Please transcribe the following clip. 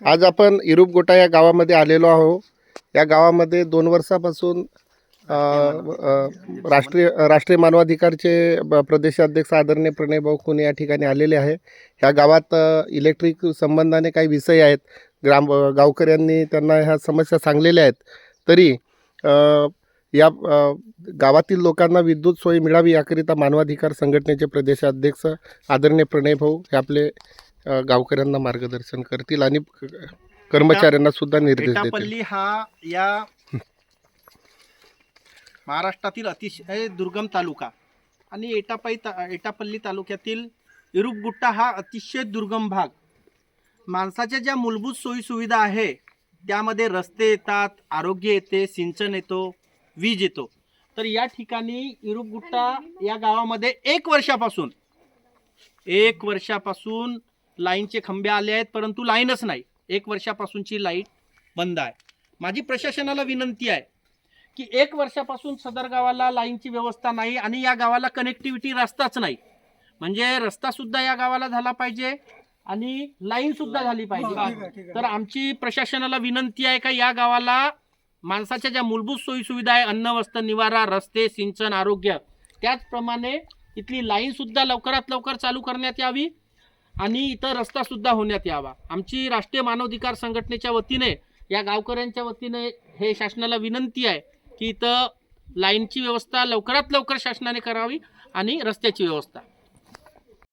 आज आपण इरुपगोटा या गावामध्ये आलेलो आहोत। या गावामध्ये 2 वर्षापासून राष्ट्रीय मानवाधिकारचे प्रदेशाध्यक्ष आदरणीय प्रणय भाऊ खुने या ठिकाणी आलेले आहे। ह्या गावात इलेक्ट्रिक संबंधाने काही विषय आहेत। गावकऱ्यांनी त्यांना ह्या समस्या सांगलेल्या आहेत, तरी या गावातील लोकांना विद्युत सोय मिळावी याकरिता मानवाधिकार संघटनेचे प्रदेशाध्यक्ष आदरणीय प्रणय भाऊ हे आपले गावकऱ्यांना मार्गदर्शन करतील आणि कर्मचाऱ्यांना सुद्धा निर्देश देतील। एटापल्ली हा या महाराष्ट्रातील अतिशय दुर्गम तालुका आणि एटापल्ली तालुक्यातील इरुपगुट्टा हा अतिशय दुर्गम भाग। माणसाच्या ज्या मूलभूत सोयी सुविधा आहे त्यामध्ये रस्ते येतात, आरोग्य येते, सिंचन येतो, वीज येतो। तर या ठिकाणी इरुपगुट्टा या गावामध्ये 1 वर्षापासून लाईनचे खंबे आले आहेत, परंतु लाईनच नाही। 1 वर्षापासूनची लाईट बंद आहे। माझी प्रशासनाला विनंती आहे की 1 वर्षापासून सदर गावाला लाईनची व्यवस्था नाही आणि या गावाला कनेक्टिव्हिटी रस्ताच नाही, म्हणजे रस्ता सुद्धा या गावाला झाला पाहिजे आणि लाईन सुद्धा झाली पाहिजे। तर आमची प्रशासनाला विनंती आहे का या गावाला माणसाच्या ज्या मूलभूत सोयी सुविधा आहे, अन्न, वस्त्र, निवारा, रस्ते, सिंचन, आरोग्य, त्याचप्रमाणे इथली लाईन सुद्धा लवकरात लवकर चालू करण्यात यावी आणि इथं रस्ता सुद्धा होण्यात यावा। आमची राष्ट्रीय मानवाधिकार संघटनेच्या वतीने या गावकऱ्यांच्या वतीने हे शासनाला विनंती आहे की इथं लाईनची व्यवस्था लवकरात लवकर शासनाने करावी आणि रस्त्याची व्यवस्था।